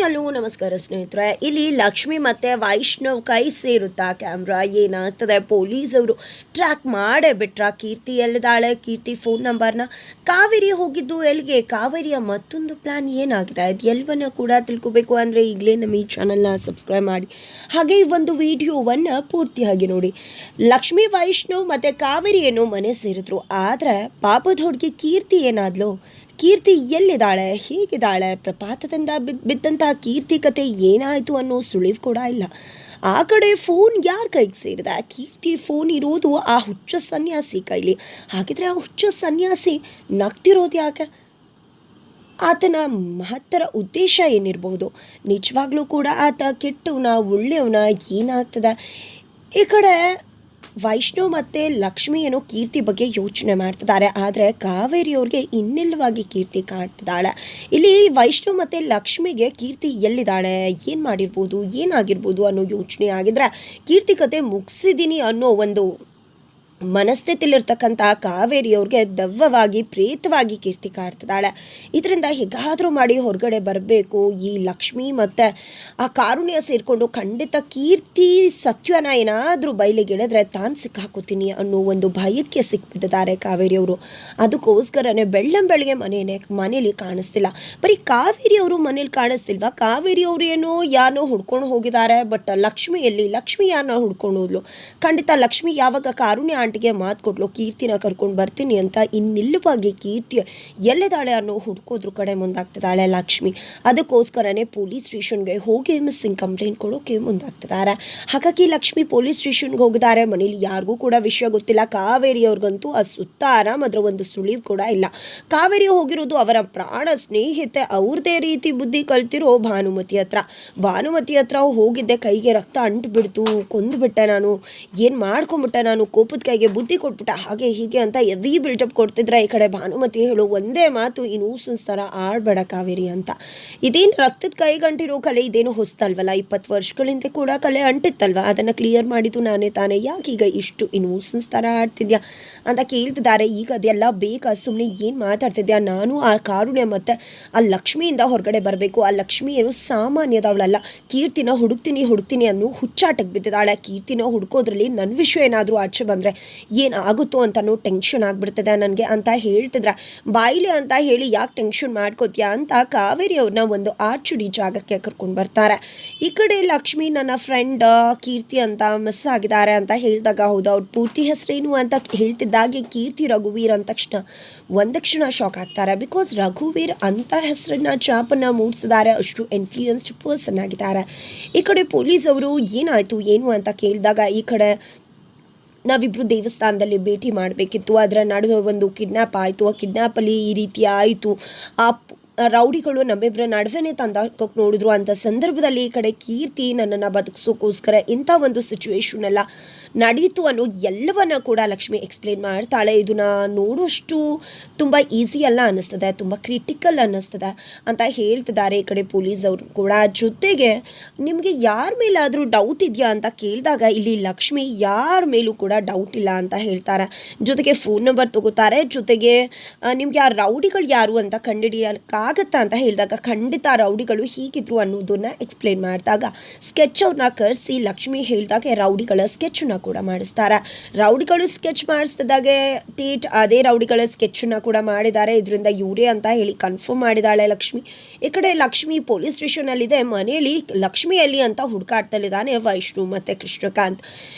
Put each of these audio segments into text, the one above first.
Hello ನಮಸ್ಕಾರ ಸ್ನೇಹಿತರೆ. ಇಲ್ಲಿ ಲಕ್ಷ್ಮಿ ಮತ್ತು ವೈಷ್ಣವ್ ಕೈ ಸೇರುತ್ತಾ ಕ್ಯಾಮ್ರಾ, ಏನಾಗ್ತದೆ? ಪೊಲೀಸವರು ಟ್ರ್ಯಾಕ್ ಮಾಡೇ ಬಿಟ್ರ ಕೀರ್ತಿ ಎಲ್ಲಿದ್ದಾಳೆ, ಕೀರ್ತಿ ಫೋನ್ ನಂಬರ್ನ. ಕಾವೇರಿ ಹೋಗಿದ್ದು ಎಲ್ಲಿಗೆ, ಕಾವೇರಿಯ ಮತ್ತೊಂದು ಪ್ಲ್ಯಾನ್ ಏನಾಗಿದೆ, ಅದು ಎಲ್ಲವನ್ನ ಕೂಡ ತಿಳ್ಕೊಬೇಕು ಅಂದರೆ ಈಗಲೇ ನಮ್ಮ ಈ ಚಾನಲ್ನ ಸಬ್ಸ್ಕ್ರೈಬ್ ಮಾಡಿ, ಹಾಗೆ ಈ ಒಂದು ವಿಡಿಯೋವನ್ನು ಪೂರ್ತಿಯಾಗಿ ನೋಡಿ. ಲಕ್ಷ್ಮಿ, ವೈಷ್ಣವ್ ಮತ್ತು ಕಾವೇರಿ ಏನೋ ಮನೆ ಸೇರಿದ್ರು, ಆದರೆ ಪಾಪದ ಹುಡುಗಿ ಕೀರ್ತಿ ಏನಾದ್ಲು? ಕೀರ್ತಿ ಎಲ್ಲಿದ್ದಾಳೆ, ಹೇಗಿದ್ದಾಳೆ? ಪ್ರಪಾತದಿಂದ ಬಿದ್ದಂತಹ ಕೀರ್ತಿ ಕತೆ ಏನಾಯಿತು ಅನ್ನೋ ಸುಳಿವು ಕೂಡ ಇಲ್ಲ. ಆ ಕಡೆ ಫೋನ್ ಯಾರ ಕೈಗೆ ಸೇರಿದೆ? ಕೀರ್ತಿ ಫೋನ್ ಇರೋದು ಆ ಹುಚ್ಚ ಸನ್ಯಾಸಿ ಕೈಲಿ. ಹಾಗಿದ್ರೆ ಆ ಹುಚ್ಚ ಸನ್ಯಾಸಿ ನಗ್ತಿರೋದು ಯಾಕೆ? ಆತನ ಮಹತ್ತರ ಉದ್ದೇಶ ಏನಿರ್ಬೋದು? ನಿಜವಾಗ್ಲೂ ಕೂಡ ಆತ ಕೆಟ್ಟವನ ಒಳ್ಳೆಯವನ, ಏನಾಗ್ತದೆ? ಈ ಕಡೆ ವೈಷ್ಣವ್ ಮತ್ತು ಲಕ್ಷ್ಮಿ ಏನೋ ಕೀರ್ತಿ ಬಗ್ಗೆ ಯೋಚನೆ ಮಾಡ್ತಿದ್ದಾರೆ, ಆದರೆ ಕಾವೇರಿಯವ್ರಿಗೆ ಇನ್ನಿಲ್ಲವಾಗಿ ಕೀರ್ತಿ ಕಾಣ್ತಿದ್ದಾಳೆ. ಇಲ್ಲಿ ವೈಷ್ಣವ್ ಮತ್ತು ಲಕ್ಷ್ಮಿಗೆ ಕೀರ್ತಿ ಎಲ್ಲಿದ್ದಾಳೆ, ಏನು ಮಾಡಿರ್ಬೋದು, ಏನಾಗಿರ್ಬೋದು ಅನ್ನೋ ಯೋಚನೆ ಆಗಿದ್ರೆ ಕೀರ್ತಿ ಕತೆ ಮುಗಿಸಿದ್ದೀನಿ ಅನ್ನೋ ಒಂದು ಮನಸ್ಥಿತಿಲಿರ್ತಕ್ಕಂಥ ಕಾವೇರಿಯವ್ರಿಗೆ ದವ್ವವಾಗಿ ಪ್ರೇತವಾಗಿ ಕೀರ್ತಿ ಕಾಡ್ತಿದ್ದಾಳೆ. ಇದರಿಂದ ಹೇಗಾದರೂ ಮಾಡಿ ಹೊರಗಡೆ ಬರಬೇಕು. ಈ ಲಕ್ಷ್ಮಿ ಮತ್ತು ಆ ಕಾರುಣ್ಯ ಸೇರಿಕೊಂಡು ಖಂಡಿತ ಕೀರ್ತಿ ಸತ್ಯನ ಏನಾದರೂ ಬಯಲಿಗಿಳಿದ್ರೆ ತಾನು ಸಿಕ್ಕಾಕೋತೀನಿ ಅನ್ನೋ ಒಂದು ಭಯಕ್ಕೆ ಸಿಕ್ಬಿಟ್ಟಿದ್ದಾರೆ ಕಾವೇರಿಯವರು. ಅದಕ್ಕೋಸ್ಕರನೇ ಬೆಳ್ಳಂಬೆಳಗ್ಗೆ ಮನೇಲಿ ಕಾಣಿಸ್ತಿಲ್ಲ. ಬರೀ ಕಾವೇರಿಯವರು ಮನೇಲಿ ಕಾಣಿಸ್ತಿಲ್ವಾ? ಕಾವೇರಿಯವರು ಏನೋ ಯಾರನ್ನೋ ಹುಡ್ಕೊಂಡು ಹೋಗಿದ್ದಾರೆ, ಬಟ್ ಲಕ್ಷ್ಮಿ ಯಾರನ್ನ ಹುಡ್ಕೊಂಡು ಹೋದ್ಲು? ಖಂಡಿತ ಲಕ್ಷ್ಮಿ ಯಾವಾಗ ಕಾರುಣ್ಯ ಆಂಟಿಗೆ ಮಾತು ಕೊಟ್ಲು ಕೀರ್ತಿನ ಕರ್ಕೊಂಡು ಬರ್ತೀನಿ ಅಂತ, ಇನ್ನಿಲ್ಲವಾಗಿ ಕೀರ್ತಿ ಎಲ್ಲಿದ್ದಾಳೆ ಅನ್ನೋ ಹುಡ್ಕೋದ್ರ ಕಡೆ ಮುಂದಾಗ್ತಿದ್ದಾಳೆ ಲಕ್ಷ್ಮಿ. ಅದಕ್ಕೋಸ್ಕರನೇ ಪೊಲೀಸ್ ಸ್ಟೇಷನ್ಗೆ ಹೋಗಿ ಮಿಸ್ಸಿಂಗ್ ಕಂಪ್ಲೇಂಟ್ ಕೊಡೋಕೆ ಮುಂದಾಗ್ತಿದ್ದಾರೆ. ಹಾಗಾಗಿ ಲಕ್ಷ್ಮಿ ಪೊಲೀಸ್ ಸ್ಟೇಷನ್ಗೆ ಹೋಗಿದ್ದಾರೆ. ಮನೇಲಿ ಯಾರಿಗೂ ಕೂಡ ವಿಷಯ ಗೊತ್ತಿಲ್ಲ. ಕಾವೇರಿಯವ್ರಿಗಂತೂ ಆ ಸುತ್ತ ಆರಾಮ್ ಅದರ ಒಂದು ಸುಳಿವು ಕೂಡ ಇಲ್ಲ. ಕಾವೇರಿ ಹೋಗಿರೋದು ಅವರ ಪ್ರಾಣ ಸ್ನೇಹಿತೆ, ಅವ್ರದೇ ರೀತಿ ಬುದ್ಧಿ ಕಲ್ತಿರೋ ಭಾನುಮತಿ ಹತ್ರ ಹೋಗಿದ್ದೆ. ಕೈಗೆ ರಕ್ತ ಅಂಟುಬಿಡ್ತು, ಕೊಂದುಬಿಟ್ಟೆ ನಾನು, ಏನು ಮಾಡ್ಕೊಂಬಿಟ್ಟೆ ನಾನು, ಕೋಪದ ಕೈಗೆ ಬುದ್ಧಿ ಕೊಟ್ಬಿಟ್ಟ, ಹಾಗೆ ಹೀಗೆ ಅಂತ ಎವಿ ಬಿಲ್ಟಪ್ ಕೊಡ್ತಿದ್ರೆ ಈ ಕಡೆ ಭಾನುಮತಿ ಹೇಳೋ ಒಂದೇ ಮಾತು, ಇನ್ನೂಸನ್ಸ್ ಥರ ಆಡಬೇಡ ಕಾವೇರಿ ಅಂತ. ಇದೇನು ರಕ್ತದ ಕೈಗಂಟಿರೋ ಕಲೆ ಇದೇನು ಹೊಸ್ತಲ್ವಲ್ಲ, 20 ವರ್ಷಗಳಿಂದ ಕೂಡ ಕಲೆ ಅಂಟಿತ್ತಲ್ವ, ಅದನ್ನು ಕ್ಲಿಯರ್ ಮಾಡಿದ್ದು ನಾನೇ ತಾನೇ, ಯಾಕೀಗ ಇಷ್ಟು ಇನ್ನೂಸನ್ಸ್ ಥರ ಆಡ್ತಿದ್ಯಾ ಅಂತ ಕೇಳ್ತಿದ್ದಾರೆ. ಈಗ ಅದೆಲ್ಲ ಬೇಕಾ? ಸುಮ್ಮನೆ ಏನು ಮಾತಾಡ್ತಿದ್ಯಾ? ನಾನು ಆ ಕಾರುಣ್ಯ ಮತ್ತು ಆ ಲಕ್ಷ್ಮಿಯಿಂದ ಹೊರಗಡೆ ಬರಬೇಕು. ಆ ಲಕ್ಷ್ಮಿ ಏನು ಸಾಮಾನ್ಯದವಳಲ್ಲ. ಕೀರ್ತಿನ ಹುಡುಕ್ತೀನಿ ಅನ್ನೋ ಹುಚ್ಚಾಟಕ್ಕೆ ಬಿದ್ದಿದ್ದಾಳೆ. ಕೀರ್ತಿನ ಹುಡುಕೋದ್ರಲ್ಲಿ ನನ್ನ ವಿಷಯ ಏನಾದರೂ ಆಚೆ ಬಂದರೆ ಏನಾಗುತ್ತೋ ಅಂತನೂ ಟೆನ್ಷನ್ ಆಗಿಬಿಡ್ತದೆ ನನಗೆ ಅಂತ ಹೇಳ್ತಿದ್ರೆ, ಬಾಯಿಲೆ ಅಂತ ಹೇಳಿ ಯಾಕೆ ಟೆನ್ಷನ್ ಮಾಡ್ಕೋತೀಯಾ ಅಂತ ಕಾವೇರಿ ಅವ್ರನ್ನ ಒಂದು ಆರ್ಚುಡಿ ಜಾಗಕ್ಕೆ ಕರ್ಕೊಂಡು ಬರ್ತಾರೆ. ಈ ಕಡೆ ಲಕ್ಷ್ಮಿ ನನ್ನ ಫ್ರೆಂಡ್ ಕೀರ್ತಿ ಅಂತ ಮಿಸ್ ಆಗಿದ್ದಾರೆ ಅಂತ ಹೇಳಿದಾಗ, ಹೌದು ಅವ್ರ ಪೂರ್ತಿ ಹೆಸರೇನು ಅಂತ ಹೇಳ್ತಿದ್ದಾಗೆ ಕೀರ್ತಿ ರಘುವೀರ್ ಅಂದ ತಕ್ಷಣ ಒಂದು ಕ್ಷಣ ಶಾಕ್ ಆಗ್ತಾರೆ. ಬಿಕಾಸ್ ರಘುವೀರ್ ಅಂತ ಹೆಸರನ್ನ ಚಾಪನ್ನು ಮೂಡಿಸಿದ್ದಾರೆ, ಅಷ್ಟು ಇನ್ಫ್ಲೂಯೆನ್ಸ್ಡ್ ಪರ್ಸನ್ ಆಗಿದ್ದಾರೆ. ಈ ಕಡೆ ಪೊಲೀಸ್ ಅವರು ಏನಾಯಿತು ಏನು ಅಂತ ಕೇಳಿದಾಗ, ಈ ಕಡೆ ನಾವಿಬ್ಬರು ದೇವಸ್ಥಾನದಲ್ಲಿ ಭೇಟಿ ಮಾಡಬೇಕಿತ್ತು, ಅದರ ನಡುವೆ ಒಂದು ಕಿಡ್ನ್ಯಾಪ್ ಆಯಿತು, ಆ ಕಿಡ್ನ್ಯಾಪಲ್ಲಿ ಈ ರೀತಿ ಆಯಿತು, ಆ ರೌಡಿಗಳು ನಮ್ಮಿಬ್ಬರ ನಡುವೆನೇ ತಂದಾಕೋಕೆ ನೋಡಿದ್ರು ಅಂತ ಸಂದರ್ಭದಲ್ಲಿ ಈ ಕಡೆ ಕೀರ್ತಿ ನನ್ನನ್ನು ಬದುಕಿಸೋಕ್ಕೋಸ್ಕರ ಇಂಥ ಒಂದು ಸಿಚುವೇಶನ್ ಎಲ್ಲ ನಡೀತು ಅನ್ನೋ ಎಲ್ಲವನ್ನ ಕೂಡ ಲಕ್ಷ್ಮಿ ಎಕ್ಸ್ಪ್ಲೇನ್ ಮಾಡ್ತಾಳೆ. ಇದನ್ನ ನೋಡೋಷ್ಟು ತುಂಬ ಈಸಿ ಅಲ್ಲ ಅನ್ನಿಸ್ತದೆ, ತುಂಬ ಕ್ರಿಟಿಕಲ್ ಅನ್ನಿಸ್ತದೆ ಅಂತ ಹೇಳ್ತಿದ್ದಾರೆ ಈ ಕಡೆ ಪೊಲೀಸ್ ಅವರು ಕೂಡ. ಜೊತೆಗೆ ನಿಮಗೆ ಯಾರ ಮೇಲಾದರೂ ಡೌಟ್ ಇದೆಯಾ ಅಂತ ಕೇಳಿದಾಗ ಇಲ್ಲಿ ಲಕ್ಷ್ಮಿ ಯಾರ ಮೇಲೂ ಕೂಡ ಡೌಟ್ ಇಲ್ಲ ಅಂತ ಹೇಳ್ತಾರೆ. ಜೊತೆಗೆ ಫೋನ್ ನಂಬರ್ ತಗೋತಾರೆ. ಜೊತೆಗೆ ನಿಮಗೆ ಆ ರೌಡಿಗಳು ಯಾರು ಅಂತ ಕಂಡುಹಿಡಿಯೋಕ್ಕಾಗತ್ತಾ ಅಂತ ಹೇಳಿದಾಗ, ಖಂಡಿತ ರೌಡಿಗಳು ಹೀಗಿದ್ರು ಅನ್ನೋದನ್ನ ಎಕ್ಸ್ಪ್ಲೇನ್ ಮಾಡಿದಾಗ ಸ್ಕೆಚ್ ಅವ್ರನ್ನ ಕರೆಸಿ ಲಕ್ಷ್ಮಿ ಹೇಳಿದಾಗ ರೌಡಿಗಳ ಸ್ಕೆಚನ್ನ ಕೂಡ ಮಾಡಿಸ್ತಾರೆ. ರೌಡಿಗಳು ಸ್ಕೆಚ್ ಮಾಡಿಸಿದಾಗೆ ಅದೇ ರೌಡಿಗಳ ಸ್ಕೆಚನ್ನ ಕೂಡ ಮಾಡಿದ್ದಾರೆ. ಇದರಿಂದ ಇವರೇ ಅಂತ ಹೇಳಿ ಕನ್ಫರ್ಮ್ ಮಾಡಿದಾಳೆ ಲಕ್ಷ್ಮಿ. ಈ ಕಡೆ ಲಕ್ಷ್ಮಿ ಪೊಲೀಸ್ ಸ್ಟೇಷನಲ್ಲಿದೆ, ಮನೆಯಲ್ಲಿ ಲಕ್ಷ್ಮಿಯಲ್ಲಿ ಅಂತ ಹುಡುಕಾಡ್ತಲಿದ್ದಾನೆ ವೈಷ್ಣು ಮತ್ತು ಕೃಷ್ಣಕಾಂತ್.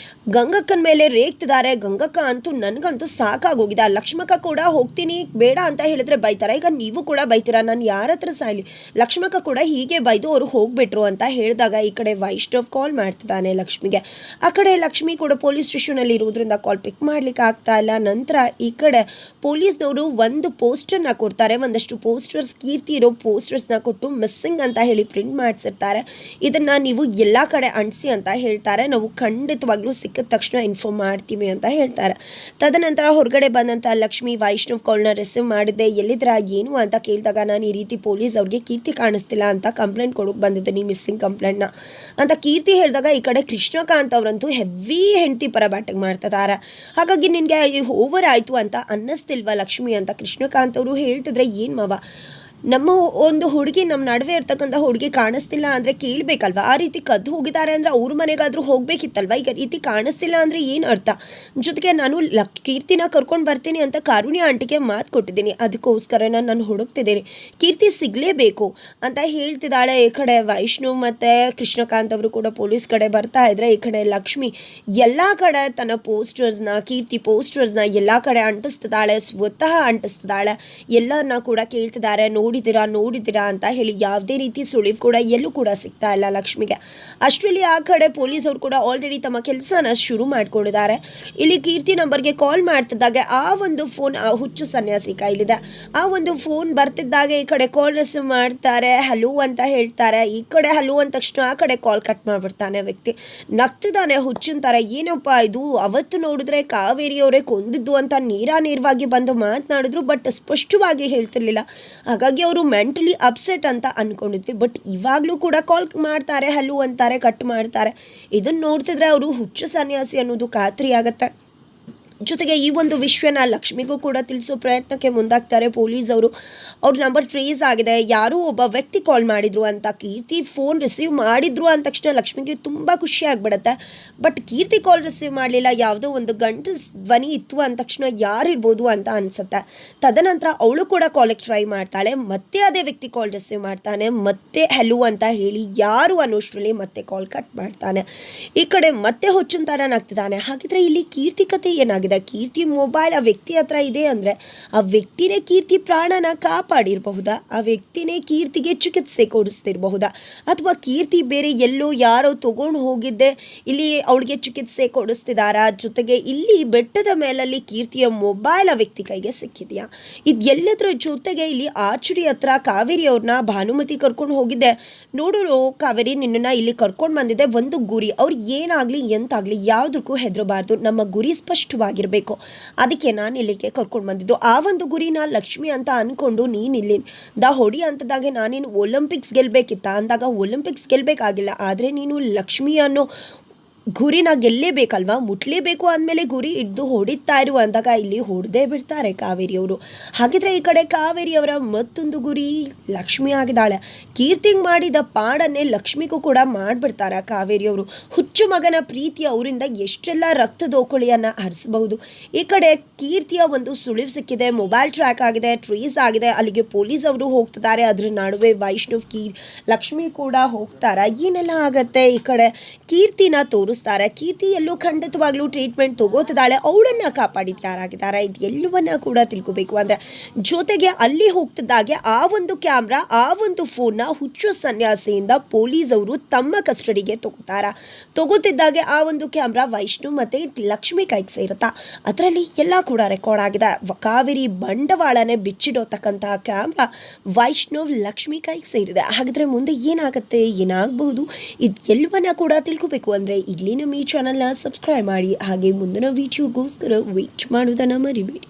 ಗಂಗಕ್ಕನ ಮೇಲೆ ರೇಗ್ತಿದ್ದಾರೆ. ಗಂಗಕ್ಕ ಅಂತೂ ನನಗಂತೂ ಸಾಕಾಗೋಗಿದೆ. ಲಕ್ಷ್ಮಕ್ಕ ಕೂಡ ಹೋಗ್ತೀನಿ ಬೇಡ ಅಂತ ಹೇಳಿದ್ರೆ ಬೈತಾರೆ. ಈಗ ನೀವು ಕೂಡ ಬೈತೀರಾ, ನಾನು ಯಾರ ಹತ್ರ ಸಾಯಲಿ? ಲಕ್ಷ್ಮಕ್ಕ ಕೂಡ ಹೀಗೆ ಬೈದು ಅವರು ಹೋಗ್ಬಿಟ್ರು ಅಂತ ಹೇಳಿದಾಗ ಈ ಕಡೆ ವೈಷ್ಣವ್ ಕಾಲ್ ಮಾಡ್ತಿದ್ದಾನೆ ಲಕ್ಷ್ಮಿಗೆ. ಆ ಕಡೆ ಲಕ್ಷ್ಮಿ ಕೂಡ ಪೊಲೀಸ್ ಸ್ಟೇಷನಲ್ಲಿ ಇರೋದ್ರಿಂದ ಕಾಲ್ ಪಿಕ್ ಮಾಡ್ಲಿಕ್ಕೆ ಆಗ್ತಾ ಇಲ್ಲ. ನಂತರ ಈ ಕಡೆ ಪೊಲೀಸ್ನವರು ಒಂದು ಪೋಸ್ಟರ್ನ ಕೊಡ್ತಾರೆ, ಒಂದಷ್ಟು ಪೋಸ್ಟರ್ಸ್, ಕೀರ್ತಿ ಇರೋ ಪೋಸ್ಟರ್ಸ್ನ ಕೊಟ್ಟು ಮಿಸ್ಸಿಂಗ್ ಅಂತ ಹೇಳಿ ಪ್ರಿಂಟ್ ಮಾಡಿಸಿರ್ತಾರೆ. ಇದನ್ನು ನೀವು ಎಲ್ಲ ಕಡೆ ಅಂಟಿಸಿ ಅಂತ ಹೇಳ್ತಾರೆ. ನಾವು ಖಂಡಿತವಾಗ್ಲೂ ಸಿಕ್ಕ ತಕ್ಷಣ ಇನ್ಫಾರ್ಮ್ ಮಾಡ್ತೀವಿ ಅಂತ ಹೇಳ್ತಾರೆ. ತದನಂತರ ಹೊರಗಡೆ ಬಂದಂಥ ಲಕ್ಷ್ಮಿ ವೈಷ್ಣವ್ ಕಾಲ್ನ ರಿಸೀವ್ ಮಾಡಿದ್ದೆ, ಎಲ್ಲಿದ್ರ ಏನು ಅಂತ ಕೇಳಿದಾಗ, ನಾನು ಈ ರೀತಿ ಪೊಲೀಸ್ ಅವ್ರಿಗೆ ಕೀರ್ತಿ ಕಾಣಿಸ್ತಿಲ್ಲ ಅಂತ ಕಂಪ್ಲೇಂಟ್ ಕೊಡೋಕೆ ಬಂದಿದ್ದೀನಿ, ಮಿಸ್ಸಿಂಗ್ ಕಂಪ್ಲೇಂಟ್ನ ಅಂತ ಕೀರ್ತಿ ಹೇಳಿದಾಗ ಈ ಕಡೆ ಕೃಷ್ಣಕಾಂತ್ ಅವರಂತೂ ಹೆವಿ ಹೆಂಡತಿ ಪರ ಬ್ಯಾಟಿಂಗ್ ಮಾಡ್ತಿದ್ದಾರೆ. ಹಾಗಾಗಿ ನಿನಗೆ ಓವರ್ ಆಯಿತು ಅಂತ ಅನ್ನಿಸ್ತಿಲ್ವಾ ಲಕ್ಷ್ಮಿ ಅಂತ ಕೃಷ್ಣಕಾಂತ್ ಅವರು ಹೇಳ್ತಿದ್ರೆ, ಏನು ಮಾವ ನಮ್ಮ ಒಂದು ಹುಡುಗಿ ನಮ್ಮ ನಡುವೆ ಇರ್ತಕ್ಕಂಥ ಹುಡುಗಿ ಕಾಣಿಸ್ತಿಲ್ಲ ಅಂದರೆ ಕೇಳಬೇಕಲ್ವ. ಆ ರೀತಿ ಕದ್ದು ಹೋಗಿದ್ದಾರೆ ಅಂದರೆ ಅವ್ರ ಮನೆಗಾದರೂ ಹೋಗಬೇಕಿತ್ತಲ್ವ. ಈಗ ರೀತಿ ಕಾಣಿಸ್ತಿಲ್ಲ ಅಂದರೆ ಏನು ಅರ್ಥ? ಜೊತೆಗೆ ನಾನು ಕೀರ್ತಿನ ಕರ್ಕೊಂಡು ಬರ್ತೀನಿ ಅಂತ ಕಾರುಣ್ಯ ಆಂಟಿಗೆ ಮಾತು ಕೊಟ್ಟಿದ್ದೀನಿ. ಅದಕ್ಕೋಸ್ಕರ ನಾನು ಹುಡುಕ್ತಿದ್ದೀನಿ, ಕೀರ್ತಿ ಸಿಗಲೇಬೇಕು ಅಂತ ಹೇಳ್ತಿದ್ದಾಳೆ. ಈ ಕಡೆ ವೈಷ್ಣವ್ ಮತ್ತು ಕೃಷ್ಣಕಾಂತ್ ಅವರು ಕೂಡ ಪೊಲೀಸ್ ಕಡೆ ಬರ್ತಾ ಇದ್ರೆ, ಈ ಕಡೆ ಲಕ್ಷ್ಮಿ ಎಲ್ಲ ಕಡೆ ತನ್ನ ಪೋಸ್ಟರ್ಸ್ನ, ಕೀರ್ತಿ ಪೋಸ್ಟರ್ಸ್ನ ಎಲ್ಲ ಕಡೆ ಅಂಟಿಸ್ತಿದ್ದಾಳೆ, ಸ್ವತಃ ಅಂಟಿಸ್ತಿದ್ದಾಳೆ. ಎಲ್ಲರನ್ನ ಕೂಡ ಕೇಳ್ತಿದ್ದಾರೆ, ನೋಡಿದ್ದೀರಾ ಅಂತ ಹೇಳಿ. ಯಾವುದೇ ರೀತಿ ಸುಳಿವು ಕೂಡ ಎಲ್ಲೂ ಕೂಡ ಸಿಗ್ತಾ ಇಲ್ಲ ಲಕ್ಷ್ಮಿಗೆ. ಅಷ್ಟರಲ್ಲಿ ಆ ಕಡೆ ಪೊಲೀಸರು ಕೂಡ ಆಲ್ರೆಡಿ ತಮ್ಮ ಕೆಲಸನ ಶುರು ಮಾಡ್ಕೊಂಡಿದ್ದಾರೆ. ಇಲ್ಲಿ ಕೀರ್ತಿ ನಂಬರ್ಗೆ ಕಾಲ್ ಮಾಡ್ತಿದ್ದಾಗ ಆ ಒಂದು ಫೋನ್ ಹುಚ್ಚು ಸನ್ಯಾಸಿ ಕೈಲಿದೆ. ಆ ಒಂದು ಫೋನ್ ಬರ್ತಿದ್ದಾಗ ಈ ಕಡೆ ಕಾಲ್ ರಿಸೀವ್ ಮಾಡ್ತಾರೆ, ಹಲೋ ಅಂತ ಹೇಳ್ತಾರೆ. ಈ ಕಡೆ ಹಲೋ ಅಂದ ತಕ್ಷಣ ಆ ಕಡೆ ಕಾಲ್ ಕಟ್ ಮಾಡಿಬಿಡ್ತಾನೆ ವ್ಯಕ್ತಿ. ನಗ್ತಿದ್ದಾನೆ ಹುಚ್ಚಂತಾರೆ. ಏನಪ್ಪ ಇದು, ಅವತ್ತು ನೋಡಿದ್ರೆ ಕಾವೇರಿಯವರೇ ಕೊಂದಿದ್ದು ಅಂತ ನೇರವಾಗಿ ಬಂದು ಮಾತನಾಡಿದ್ರು, ಬಟ್ ಸ್ಪಷ್ಟವಾಗಿ ಹೇಳ್ತಿರ್ಲಿಲ್ಲ. ಹಾಗಾಗಿ ಅವರು ಮೆಂಟಲಿ ಅಪ್ಸೆಟ್ ಅಂತ ಅಂದ್ಕೊಂಡಿದ್ವಿ. ಬಟ್ ಇವಾಗಲೂ ಕೂಡ ಕಾಲ್ ಮಾಡ್ತಾರೆ, ಹಲೋ ಅಂತಾರೆ, ಕಟ್ ಮಾಡ್ತಾರೆ. ಇದನ್ನು ನೋಡ್ತಿದ್ರೆ ಅವರು ಹುಚ್ಚು ಸನ್ಯಾಸಿ ಅನ್ನೋದು ಖಾತ್ರಿ ಆಗುತ್ತೆ. ಜೊತೆಗೆ ಈ ಒಂದು ವಿಷಯನ ಲಕ್ಷ್ಮಿಗೂ ಕೂಡ ತಿಳಿಸೋ ಪ್ರಯತ್ನಕ್ಕೆ ಮುಂದಾಗ್ತಾರೆ ಪೊಲೀಸವರು. ಅವ್ರ ನಂಬರ್ ಟ್ರೇಸ್ ಆಗಿದೆ, ಯಾರೋ ಒಬ್ಬ ವ್ಯಕ್ತಿ ಕಾಲ್ ಮಾಡಿದ್ರು ಅಂತ. ಕೀರ್ತಿ ಫೋನ್ ರಿಸೀವ್ ಮಾಡಿದ್ರು ಅಂದ ತಕ್ಷಣ ಲಕ್ಷ್ಮಿಗೆ ತುಂಬ ಖುಷಿ ಆಗ್ಬಿಡುತ್ತೆ. ಬಟ್ ಕೀರ್ತಿ ಕಾಲ್ ರಿಸೀವ್ ಮಾಡಲಿಲ್ಲ, ಯಾವುದೋ ಒಂದು ಗಂಟು ಧ್ವನಿ ಇತ್ತು ಅಂದ ತಕ್ಷಣ ಯಾರಿರ್ಬೋದು ಅಂತ ಅನಿಸುತ್ತೆ. ತದನಂತರ ಅವಳು ಕೂಡ ಕಾಲಿಗೆ ಟ್ರೈ ಮಾಡ್ತಾಳೆ, ಮತ್ತೆ ಅದೇ ವ್ಯಕ್ತಿ ಕಾಲ್ ರಿಸೀವ್ ಮಾಡ್ತಾನೆ, ಮತ್ತೆ ಹೆಲೋ ಅಂತ ಹೇಳಿ ಯಾರು ಅನ್ನೋಷ್ಟರಲ್ಲಿ ಮತ್ತೆ ಕಾಲ್ ಕಟ್ ಮಾಡ್ತಾನೆ. ಈ ಕಡೆ ಮತ್ತೆ ಹುಚ್ಚುಂತಾರನಾಗ್ತಿದ್ದಾನೆ. ಹಾಗಿದ್ರೆ ಇಲ್ಲಿ ಕೀರ್ತಿ ಕತೆ ಏನಾಗಿದೆ? ಕೀರ್ತಿ ಮೊಬೈಲ್ ಆ ವ್ಯಕ್ತಿ ಹತ್ರ ಇದೆ ಅಂದರೆ ಆ ವ್ಯಕ್ತಿನೇ ಕೀರ್ತಿ ಪ್ರಾಣನ ಕಾಪಾಡಿರಬಹುದಾ? ಆ ವ್ಯಕ್ತಿನೇ ಕೀರ್ತಿಗೆ ಚಿಕಿತ್ಸೆ ಕೊಡಿಸ್ತಿರಬಹುದಾ? ಅಥವಾ ಕೀರ್ತಿ ಬೇರೆ ಎಲ್ಲೋ ಯಾರೋ ತಗೊಂಡು ಹೋಗಿದ್ದೆ ಇಲ್ಲಿ ಅವಳಿಗೆ ಚಿಕಿತ್ಸೆ ಕೊಡಿಸ್ತಿದಾರಾ? ಜೊತೆಗೆ ಇಲ್ಲಿ ಬೆಟ್ಟದ ಮೇಲಲ್ಲಿ ಕೀರ್ತಿಯ ಮೊಬೈಲ್ ಆ ವ್ಯಕ್ತಿ ಕೈಗೆ ಸಿಕ್ಕಿದೆಯಾ? ಇದೆಲ್ಲದರ ಜೊತೆಗೆ ಇಲ್ಲಿ ಆಚುರಿ ಹತ್ರ ಕಾವೇರಿ ಅವ್ರನ್ನ ಭಾನುಮತಿ ಕರ್ಕೊಂಡು ಹೋಗಿದ್ದೆ, ನೋಡು ಕಾವೇರಿ ನಿನ್ನನ್ನು ಇಲ್ಲಿ ಕರ್ಕೊಂಡು ಬಂದಿದ್ದೆ, ಒಂದು ಗುರಿ, ಅವ್ರು ಏನಾಗಲಿ ಎಂತಾಗಲಿ ಯಾವುದಕ್ಕೂ ಹೆದರಬಾರ್ದು, ನಮ್ಮ ಗುರಿ ಸ್ಪಷ್ಟವಾಗಿರಬೇಕು, ಅದಕ್ಕೆ ನಾನು ಇಲ್ಲಿಗೆ ಕರ್ಕೊಂಡು ಬಂದಿದ್ದು. ಆ ಒಂದು ಗುರಿನ ಲಕ್ಷ್ಮಿ ಅಂತ ಅಂದ್ಕೊಂಡು ನೀನು ಇಲ್ಲಿ ಹೊಡಿ ಅಂತದಾಗೆ ನಾನೇನು ಒಲಿಂಪಿಕ್ಸ್ ಗೆಲ್ಲಬೇಕಿತ್ತ ಅಂದಾಗ ಒಲಿಂಪಿಕ್ಸ್ ಗೆಲ್ಲಬೇಕಾಗಿಲ್ಲ, ಆದರೆ ನೀನು ಲಕ್ಷ್ಮಿ ಅನ್ನೋ ಗುರಿನ ಗೆಲ್ಲೇಬೇಕಲ್ವಾ, ಮುಟ್ಲೇಬೇಕು ಅಂದಮೇಲೆ ಗುರಿ ಹಿಡ್ದು ಹೊಡಿತಾ ಇರು ಅಂದಾಗ ಇಲ್ಲಿ ಹೊಡೆದೇ ಬಿಡ್ತಾರೆ ಕಾವೇರಿಯವರು. ಹಾಗಿದ್ರೆ ಈ ಕಡೆ ಕಾವೇರಿಯವರ ಮತ್ತೊಂದು ಗುರಿ ಲಕ್ಷ್ಮಿ ಆಗಿದ್ದಾಳೆ. ಕೀರ್ತಿಂಗ್ ಮಾಡಿದ ಪಾಡನ್ನೇ ಲಕ್ಷ್ಮಿಗೂ ಕೂಡ ಮಾಡಿಬಿಡ್ತಾರೆ ಕಾವೇರಿಯವರು. ಹುಚ್ಚು ಮಗನ ಪ್ರೀತಿ ಅವರಿಂದ ಎಷ್ಟೆಲ್ಲ ರಕ್ತದೋಕುಳಿಯನ್ನು ಹರಿಸಬಹುದು. ಈ ಕಡೆ ಕೀರ್ತಿಯ ಒಂದು ಸುಳಿವು ಸಿಕ್ಕಿದೆ, ಮೊಬೈಲ್ ಟ್ರ್ಯಾಕ್ ಆಗಿದೆ, ಟ್ರೇಸ್ ಆಗಿದೆ, ಅಲ್ಲಿಗೆ ಪೊಲೀಸ್ ಅವರು ಹೋಗ್ತಿದ್ದಾರೆ. ಅದ್ರ ನಡುವೆ ವೈಷ್ಣವ್ ಲಕ್ಷ್ಮಿ ಕೂಡ ಹೋಗ್ತಾರೆ. ಏನೆಲ್ಲ ಆಗತ್ತೆ? ಈ ಕಡೆ ಕೀರ್ತಿನ ಕೀರ್ತಿ ಎಲ್ಲೂ ಖಂಡಿತವಾಗ್ಲೂ ಟ್ರೀಟ್ಮೆಂಟ್ ತಗೋತಿದ್ದಾಳೆ, ಅವಳನ್ನ ಕಾಪಾಡಿದ್ದು ಯಾರಾಗಿದ್ದಾರೆ ಇದು ಎಲ್ಲವನ್ನ ಕೂಡ ತಿಳ್ಕೋಬೇಕು ಅಂದ್ರೆ. ಜೊತೆಗೆ ಅಲ್ಲಿ ಹೋಗ್ತಿದ್ದಾಗೆ ಆ ಒಂದು ಕ್ಯಾಮ್ರಾ, ಆ ಒಂದು ಫೋನ್ನ ಹುಚ್ಚು ಸನ್ಯಾಸಿಯಿಂದ ಪೊಲೀಸ್ ಅವರು ತಮ್ಮ ಕಸ್ಟಡಿಗೆ ತಗೋತಿದ್ದಾಗೆ ಆ ಒಂದು ಕ್ಯಾಮ್ರಾ ವೈಷ್ಣವ್ ಮತ್ತೆ ಲಕ್ಷ್ಮಿ ಕೈಗೆ ಸೇರುತ್ತಾ. ಅದರಲ್ಲಿ ಎಲ್ಲ ಕೂಡ ರೆಕಾರ್ಡ್ ಆಗಿದೆ. ಕಾವೇರಿ ಬಂಡವಾಳನೆ ಬಿಚ್ಚಿಡೋತಕ್ಕಂತಹ ಕ್ಯಾಮ್ರಾ ವೈಷ್ಣವ್ ಲಕ್ಷ್ಮಿ ಕೈಗೆ ಸೇರಿದೆ. ಹಾಗಾದ್ರೆ ಮುಂದೆ ಏನಾಗುತ್ತೆ, ಏನಾಗಬಹುದು, ಇದು ಎಲ್ಲವನ್ನ ಕೂಡ ತಿಳ್ಕೋಬೇಕು ಅಂದ್ರೆ ಇಲ್ಲಿ ನಮ್ಮ ಈ ಚಾನಲ್ನ ಸಬ್ಸ್ಕ್ರೈಬ್ ಮಾಡಿ. ಹಾಗೆ ಮುಂದಿನ ವಿಡಿಯೋಗೋಸ್ಕರ ವೇಟ್ ಮಾಡೋದನ್ನು ಮರಿಬೇಡಿ.